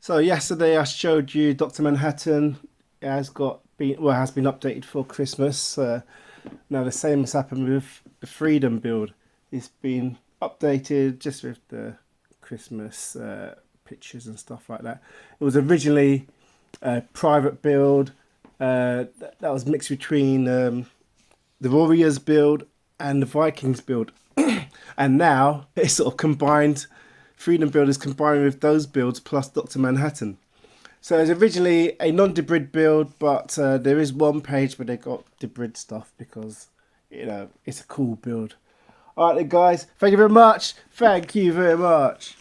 So yesterday I showed you Dr. Manhattan. It has been updated for Christmas. Now the same has happened with the Freedom build. It's been updated just with the Christmas pictures and stuff like that. It was originally a private build that was mixed between the Warriors build and the Vikings build, and now it's sort of combined. Freedom build is combined with those builds plus Dr. Manhattan. So it's originally a non-Debrid build, but there is one page where they got Debrid stuff because, you know, it's a cool build. Alright then guys, thank you very much. Thank you very much.